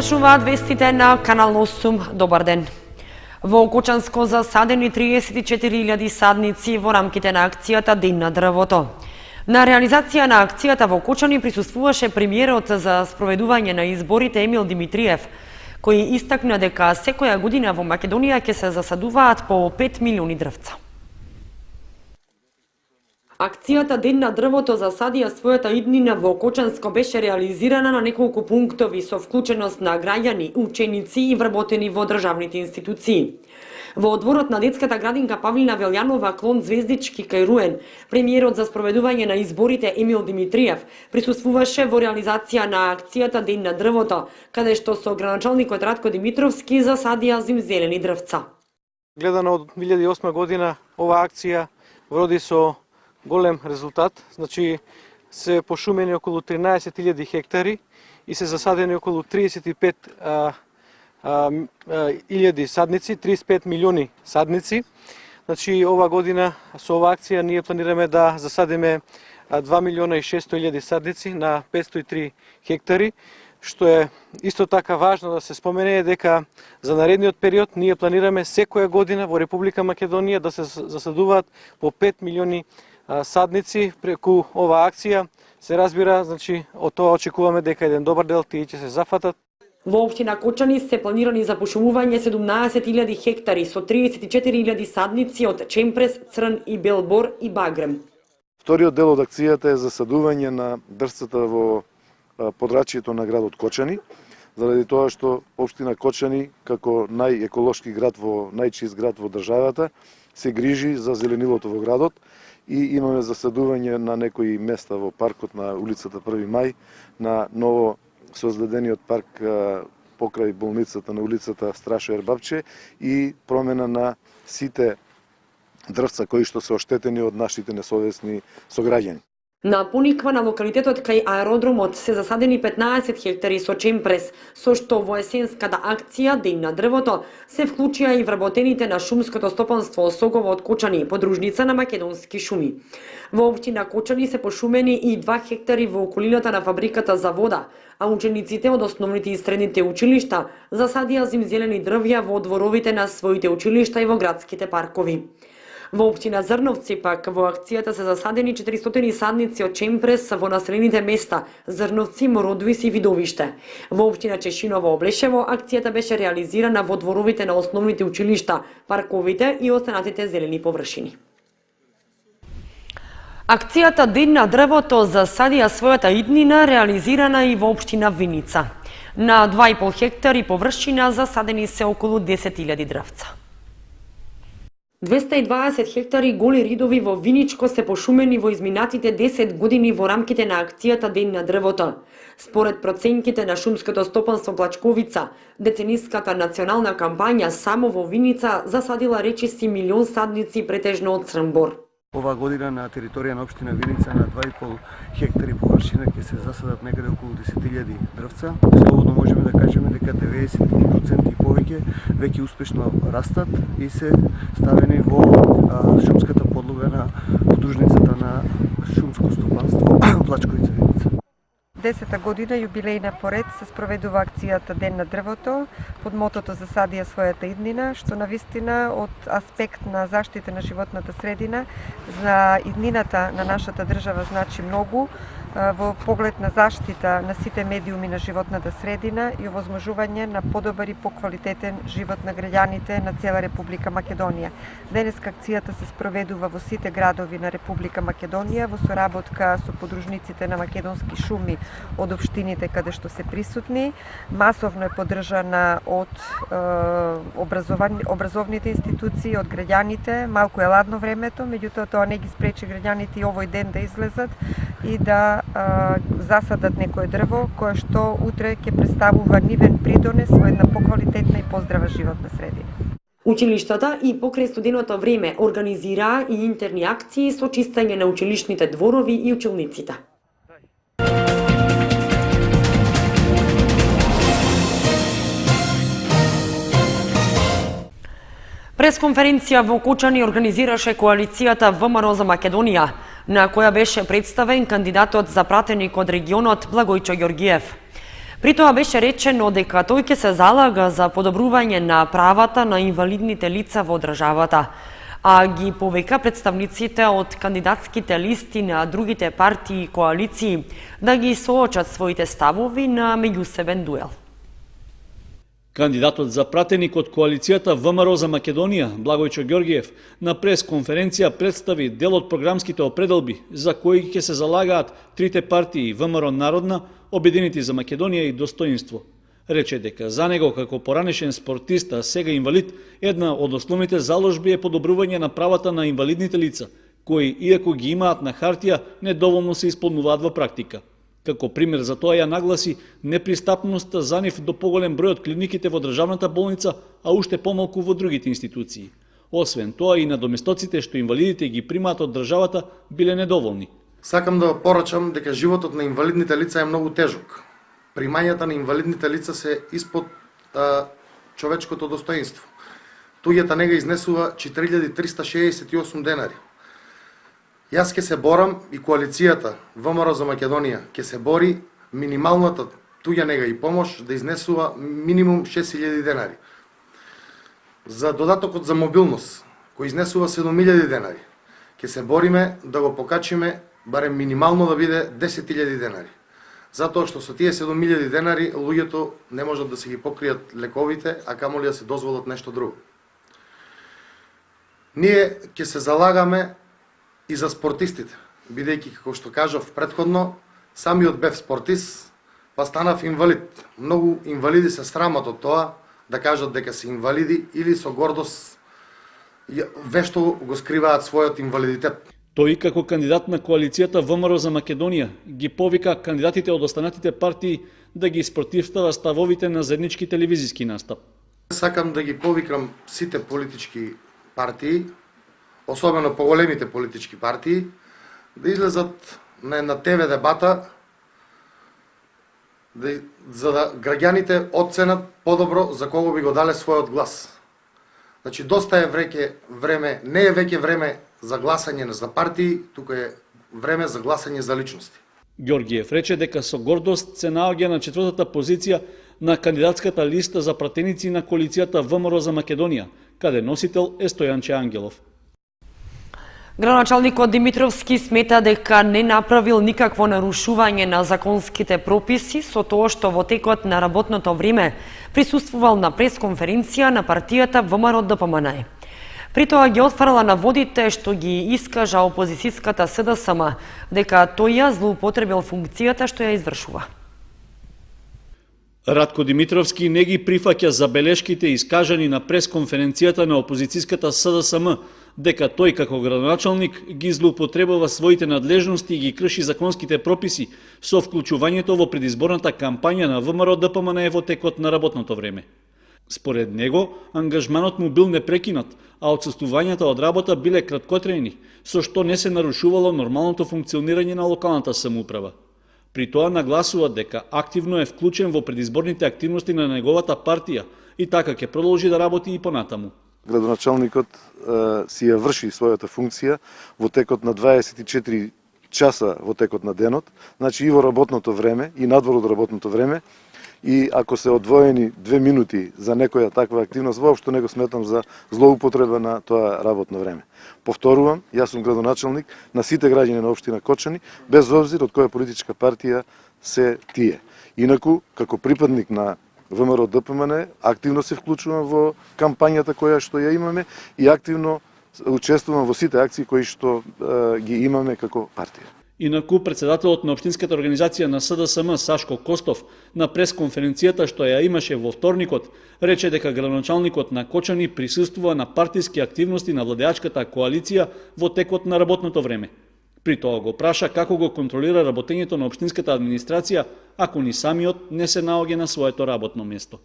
Започнуваат вестите на Канал 8. Добар ден. Во Кочанско засадени 34.000 садници во рамките на акцијата Ден на дрвото. На реализација на акцијата во Кочани присуствуваше премиерот за спроведување на изборите Емил Димитриев, кој истакна дека секоја година во Македонија ќе се засадуваат по 5 милиони дрвца. Акцијата Ден на дрвото засадија својата иднина во Кочанско беше реализирана на неколку пунктови со вклученост на граѓани, ученици и вработени во државните институции. Во одворот на детската градинка Павлина Велјанова, клон Звездички кај Руен, премиерот за спроведување на изборите Емил Димитриев присуствуваше во реализација на акцијата Ден на дрвото, каде што со граначалникот Радко Димитровски засадија зимзелени дрвца. Гледано од 2008 година, ова акција вроди со голем резултат, значи се пошумени околу 13.000 хектари и се засадени околу 35.000 садници, 35 милиони садници. Значи ова година со ова акција ние планираме да засадиме 2.600.000 садници на 503 хектари, што е исто така важно да се спомене дека за наредниот период ние планираме секоја година во Република Македонија да се засадуваат по 5 милиони садници преку ова акција. Се разбира, значи од тоа очекуваме дека еден добар дел тие ќе се зафатат. Во општина Кочани се планирани за пошумување 17.000 хектари со 34.000 садници од чемпрес, црн и бел бор и багрем. Вториот дел од акцијата е засадување на дрвцата во подрачјето на градот Кочани, заради тоа што општина Кочани како најеколошки град најчист град во државата се грижи за зеленилото во градот и имаме засадување на некои места во паркот на улицата 1 мај, на ново создадениот парк покрај болницата на улицата Страшо Ербапче и промена на сите дрвца кои што се оштетени од нашите несовесни сограѓани. На Пониква на локалитетот кај аеродромот се засадени 15 хектари со чемпрес, со што во есенската акција Ден на дрвото се вклучија и вработените на шумското стопанство Согово од Кочани, подружница на Македонски шуми. Во општина Кочани се пошумени и 2 хектари во околината на фабриката за вода, а учениците од основните и средните училишта засадија зимзелени дрвја во дворовите на своите училишта и во градските паркови. Во општина Зрновци пак во акцијата се засадени 400 садници од чемпрес во населените места Зрновци, Мородвис и Видовиште. Во општина Чешиново Облешево акцијата беше реализирана во дворовите на основните училишта, парковите и останатите зелени површини. Акцијата Ден на дрвото засадија својата иднина реализирана и во општина Виница. На 2,5 хектари површина засадени се околу 10.000 дрвца. 220 хектари голи ридови во Виничко се пошумени во изминатите 10 години во рамките на акцијата Ден на дрвото. Според проценките на шумското стопанство Плачковица, децениската национална кампања само во Виница засадила речиси 1 милион садници претежно од црн бор. Ова година на територија на општина Виница на 2,5 хектари површина ќе се засадат некаде околу 10.000 дрвца. Слободно можеме да кажеме дека 90% и повеќе веќе успешно растат и се ставени во шумската подлога на подружницата на шумско стопанство Плачковица Виница. 10-та година јубилејна поред се спроведува акцијата Ден на дрвото под мотото "Засадија својата иднина", што навистина од аспект на заштита на животната средина за иднината на нашата држава значи многу во поглед на заштита на сите медиуми на животната средина и овозможување на подобар и поквалитетен живот на граѓаните на цела Република Македонија. Денеска акцијата се спроведува во сите градови на Република Македонија во соработка со подружниците на Македонски шуми од општините каде што се присутни. Масовно е поддржана од образовните институции, од граѓаните. Малку е ладно времето, меѓутоа тоа не ги спречи граѓаните и овој ден да излезат и да засадат некое дрво кое што утре ќе представува нивен придонес во една поквалитетна и поздрава животна средина. Училиштата и покрај студеното време организираа и интерни акции со чистење на училишните дворови и училниците. Пресконференција во Кочани организираше коалицијата ВМРО за Македонија, на која беше представен кандидатот за пратеник од регионот Благојчо Ѓоргиев. При тоа беше речено дека тој ќе се залага за подобрување на правата на инвалидните лица во државата, а ги повика представниците од кандидатските листи на другите партии и коалиции да ги соочат своите ставови на меѓусебен дуел. Кандидатот за пратеник од коалицијата ВМРО за Македонија, Благојчо Ѓоргиев, на прес-конференција представи дел од програмските определби за кои ќе се залагаат трите партии ВМРО Народна, Обединети за Македонија и Достоинство. Рече дека за него како поранешен спортист, а сега инвалид, една од основните заложби е подобрување на правата на инвалидните лица, кои, иако ги имаат на хартија, недоволно се исполнуваат во практика. Како пример за тоа ја нагласи непристапноста за нив до поголем број од клиниките во државната болница, а уште помалку во другите институции. Освен тоа и надоместоците што инвалидите ги примаат од државата биле недоволни. Сакам да порачам дека животот на инвалидните лица е многу тежок. Примањата на инвалидните лица се испод човечкото достоинство. Туѓата нега изнесува 4368 денари. Јас ќе се борам и коалицијата ВМРО за Македонија ќе се бори минималната туѓа нега и помош да изнесува минимум 6000 денари. За додатокот за мобилност, кој изнесува 7000 денари, ќе се бориме да го покачиме барем минимално да биде 10.000 денари. Затоа што со тие 7000 денари луѓето не можат да се ги покријат лековите, а камоли да се дозволат нешто друго. Ние ќе се залагаме и за спортистите, бидејќи, како што кажав предходно, самиот бев спортист, па станав инвалид. Многу инвалиди се срамат од тоа да кажат дека се инвалиди или со гордост вешто го скриваат својот инвалидитет. Тој како кандидат на коалицијата ВМРО за Македонија ги повика кандидатите од останатите партии да ги спротивстава ставовите на заеднички телевизиски настап. Сакам да ги повикам сите политички партии, особено поголемите политички партии, да излезат на една ТВ дебата за да граѓаните оценат подобро за кого би го дале својот глас. Значи, доста е време, не е веќе време за гласање за партии, туку е време за гласање за личности. Ѓоргиев рече дека со гордост се наоѓа на четвртата позиција на кандидатската листа за пратеници на коалицијата ВМРО за Македонија, каде носител е Стојанче Ангелов. Градоначалникот Димитровски смета дека не направил никакво нарушување на законските прописи со тоа што во текот на работното време присуствувал на пресконференција на партијата ВМРО ДПМН. При тоа ги отфрла наводите што ги искажа опозицијската СДСМ дека тој ја злоупотребил функцијата што ја извршува. Радко Димитровски не ги прифаќа забелешките искажани на пресконференцијата на опозицијската СДСМ дека тој како градоначалник ги злоупотребува своите надлежности и ги крши законските прописи со вклучувањето во предизборната кампања на ВМРО ДПМН во текот на работното време. Според него, ангажманот му бил непрекинат, а отсуствувањата од работа биле краткотрајни, со што не се нарушувало нормалното функционирање на локалната самоуправа. При тоа нагласува дека активно е вклучен во предизборните активности на неговата партија и така ќе продолжи да работи и понатаму. Градоначалникот си ја врши својата функција во текот на 24 часа во текот на денот, значи и во работното време и надвор од работното време, и ако се одвоени 2 минути за некоја таква активност, воопшто не го сметам за злоупотреба на тоа работно време. Повторувам, јас сум градоначалник на сите граѓани на општина Кочани, без обзир од која политичка партија се тие. Инаку, како припадник на ВМРО ДПМН, активно се вклучувам во кампањата која што ја имаме и активно учествувам во сите акции кои што ги имаме како партија. Инаку, председателот на Општинската организација на СДСМ Сашко Костов на пресконференцијата што ја имаше во вторникот, рече дека градоначалникот на Кочани присуствува на партиски активности на владеачката коалиција во текот на работното време. При тоа го праша како го контролира работењето на општинската администрација ако ни самиот не се наоѓа на своето работно место.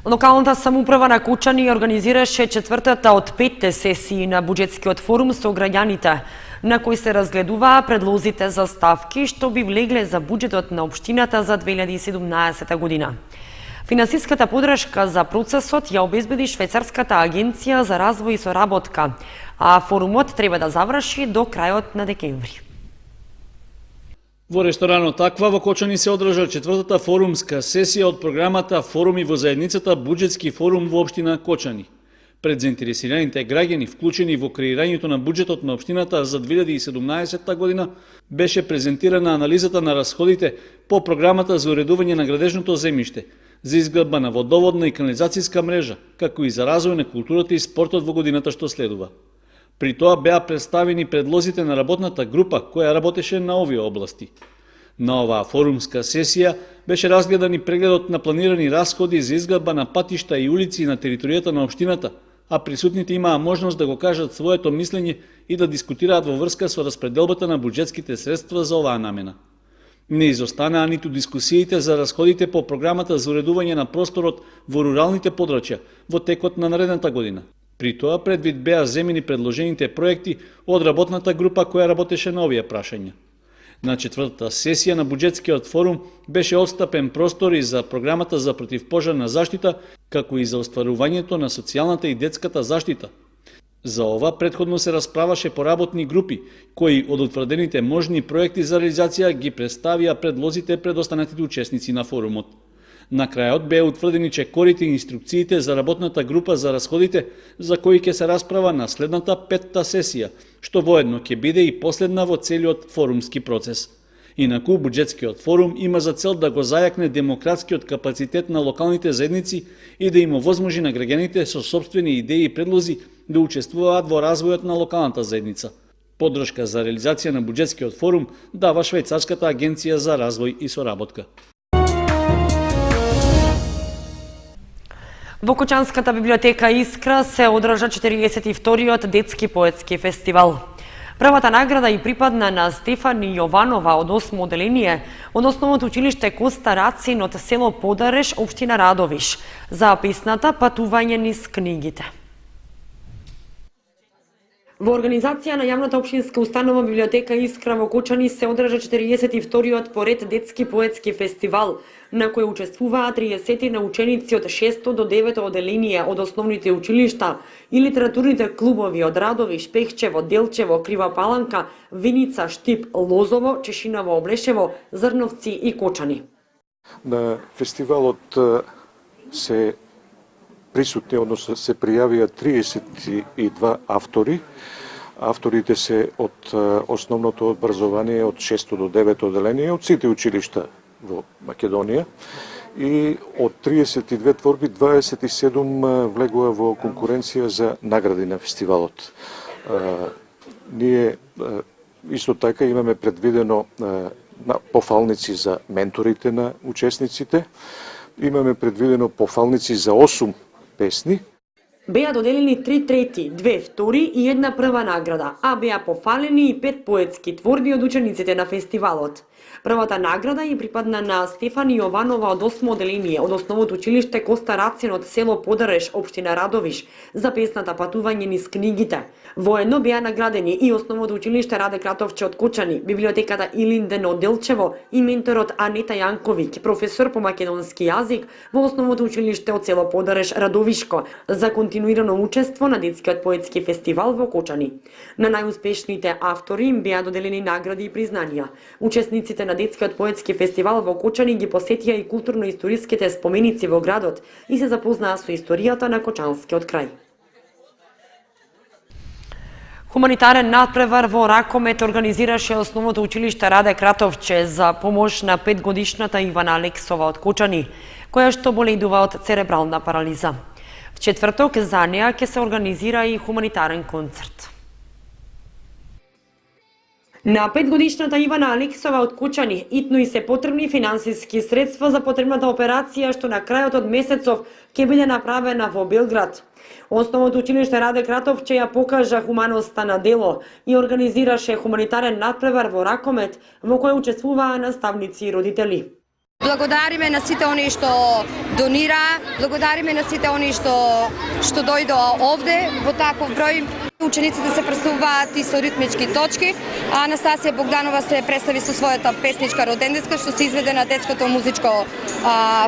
Локалната самоуправа на Кочани организираше четвртата од 5 сесии на буџетскиот форум со граѓаните, на кој се разгледуваа предлозите за ставки што би влегле за буџетот на општината за 2017 година. Финансиската подршка за процесот ја обезбеди Швајцарската агенција за развој и соработка, а форумот треба да заврши до крајот на декември. Во ресторанот Аква во Кочани се одржа 4-та форумска сесија од програмата Форуми во заедницата Буџетски форум во општина Кочани. Пред заинтересираните граѓани вклучени во креирањето на буџетот на општината за 2017 година беше презентирана анализата на расходите по програмата за уредување на градежното земјиште, за изградба на водоводна и канализацијска мрежа, како и за развој на културата и спортот во годината што следува. При тоа беа представени предлозите на работната група која работеше на овие области. На оваа форумска сесија беше разгледан и прегледот на планирани расходи за изградба на патишта и улици на територијата на општината, а присутните имаа можност да го кажат своето мислење и да дискутираат во врска со распределбата на буџетските средства за оваа намена. Не изостанаа ниту дискусиите за расходите по програмата за уредување на просторот во руралните подрачја во текот на наредната година. При тоа предвид беа земени предложените проекти од работната група која работеше на овие прашања. На 4-та сесија на буџетскиот форум беше отстапен простор и за програмата за противпожарна заштита, како и за остварувањето на социјалната и детската заштита. За ова претходно се расправаше по работни групи, кои од утврдените можни проекти за реализација ги представија предлозите пред останатите учесници на форумот. На крајот беа утврдени чекорите и инструкциите за работната група за расходите, за кои ќе се расправа на следната 5-та сесија, што воедно ќе биде и последна во целиот форумски процес. Инаку, буџетскиот форум има за цел да го зајакне демократскиот капацитет на локалните заедници и да им овозможи на граѓаните со сопствени идеи и предлози да учествуваат во развојот на локалната заедница. Поддршка за реализација на буџетскиот форум дава Швајцарската агенција за развој и соработка. Во Кочанската библиотека Искра се одржа 42-иот детски поетски фестивал. Првата награда и припадна на Стефани Јованова од 8 оделение од Основното училиште Коста Рацин од село Подареш, општина Радовиш, за песната Патување низ книгите. Во организација на јавната општинска установа Библиотека Искра во Кочани се одржа 42-иот поред детски поетски фестивал, на кој учествуваа 30 на ученици од 6 до 9 оделение од основните училишта и литературните клубови од Радовиш, Пехчево, Делчево, Крива Паланка, Виница, Штип, Лозово, Чешиново, Облешево, Зрновци и Кочани. На фестивалот се присутни, односно се пријавија 32 автори. Авторите се од основното образование од 6 до 9 оделение од сите училишта во Македонија и од 32 творби 27 влегува во конкуренција за награди на фестивалот. Ние исто така имаме предвидено пофалници за менторите на учесниците, имаме предвидено пофалници за 8 песни. Беа доделени 3 трети, 2 втори и 1 прва награда, а беа пофалени и 5 поетски творби од учениците на фестивалот. Првата награда ја припадна на Стефани Јованова од 8 оделение од Основното училиште Коста Рацин од село Подареш, општина Радовиш, за песната Патување низ книгите. Воедно беа наградени и Основното училиште Раде Кратовче од Кочани, библиотеката Илинден од Делчево и менторот Анета Јанковиќ, професор по македонски јазик во Основното училиште од село Подареш, Радовишко, за континуирано учество на детскиот поетски фестивал во Кочани. На најуспешните автори им беа доделени награди и признанија. Учесниците на детскиот поетски фестивал во Кочани ги посетија и културно-историските споменици во градот и се запознаа со историјата на Кочанскиот крај. Хуманитарен надпревар во Ракомет организираше Основното училиште Раде Кратовче за помош на 5-годишната Ивана Алексова од Кочани, која што боледува од церебрална парализа. В четврток за неа ќе се организира и хуманитарен концерт. На 5-годишната Ивана Алексова од Кочани итно и се потребни финансиски средства за потребната операција што на крајот од месецов ќе биде направена во Белград. Основното училиште Раде Кратовче ја покажа хуманоста на дело и организираше хуманитарен надпревар во Ракомет во кој учествуваа наставници и родители. Благодариме на сите оние што донира, благодариме на сите оние што дојдоа овде во таков број. Учениците се представуваат и со ритмички точки, а Анастасија Богданова се представи со својата песничка роденденска што се изведе на детското музичко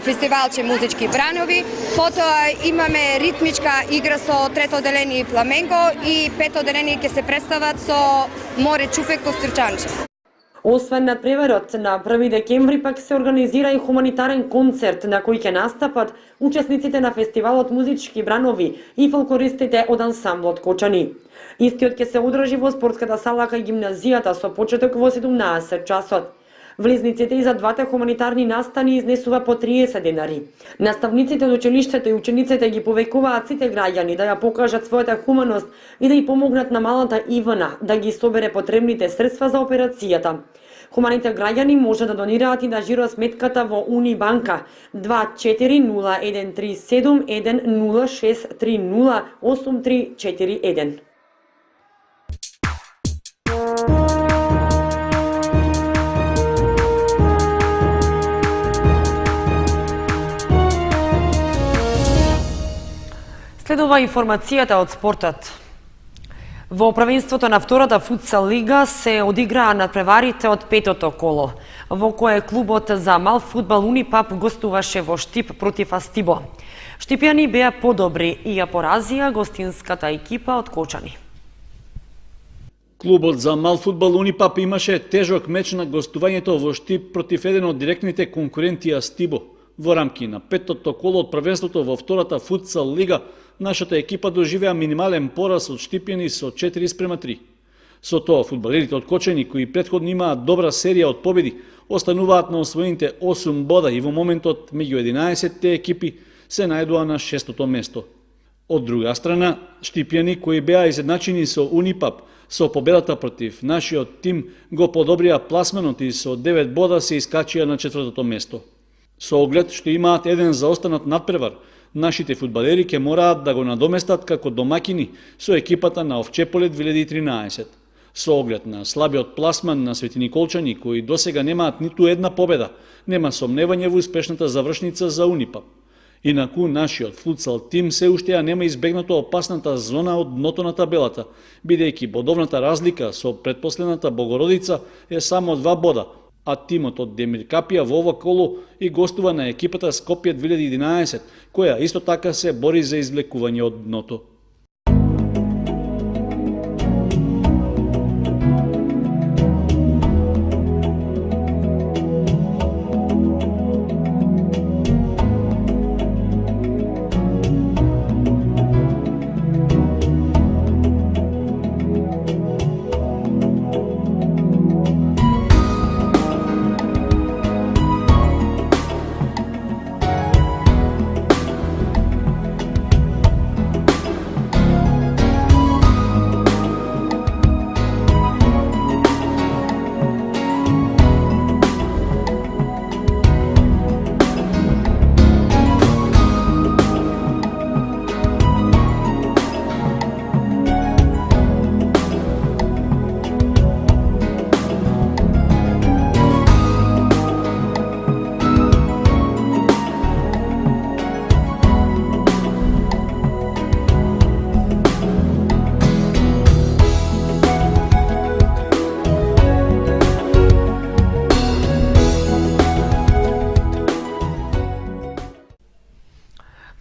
фестивалче музички бранови, потоа имаме ритмичка игра со трето одделение фламенко и пето одделение ќе се представат со Море Чупек Костурчанче. Освен надпреварот, на 1 декември пак се организира и хуманитарен концерт на кој ќе настапат учесниците на фестивалот Музички бранови и фолклористите од ансамблот Кочани. Истиот ќе се одржи во спортската сала кај гимназијата со почеток во 17 часот. Влезниците и за двата хуманитарни настани изнесува по 30 денари. Наставниците од училиштето и учениците ги повекуваат сите граѓани да ја покажат својата хуманост и да ја помогнат на малата Ивана да ги собере потребните средства за операцијата. Хуманите граѓани може да донираат и на жиросметката во Унибанка 2401371063083441. Следува информацијата од спортот. Во правенството на втората футсал лига се одиграа надпреварите од петото коло, во кое клубот за мал фудбал Унипап гостуваше во Штип против Астибо. Штипјани беа подобри и ја поразија гостинската екипа од Кочани. Клубот за мал фудбал Унипап имаше тежок меч на гостувањето во Штип против еден од директните конкуренти Астибо. Во рамки на петото коло од правенството во втората футсал лига, нашата екипа доживеа минимален пораз од Штипјани со 4:3. Со тоа, фудбалерите од Кочани, кои претходно имаат добра серија од победи, остануваат на освоените 8 бода и во моментот меѓу 11 екипи се најдоа на 6-то место. Од друга страна, Штипјани, кои беа изедначени со Унипап, со победата против нашиот тим, го подобрија пласменот и со 9 бода се искачија на 4-то место. Со оглед што имаат еден заостанат надпревар, нашите фудбалери ќе мораат да го надоместат како домакини со екипата на Овчеполе 2013. Со оглед на слабиот пласман на Светиниколчани, кои досега немаат ниту една победа, нема сомневање во успешната завршница за Унипап. Инаку, нашиот футсал тим се уште ја нема избегнато опасната зона од дното на табелата, бидејќи бодовната разлика со претпоследната Богородица е само 2 бода, а тимот од Демир Капија во ова коло и гостува на екипата Скопје 2011, која исто така се бори за извлекување од дното.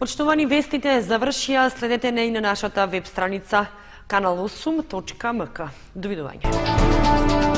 Почитувани, вестите завршија, следете не и на нашата веб страница kanal8.mk. Довидување.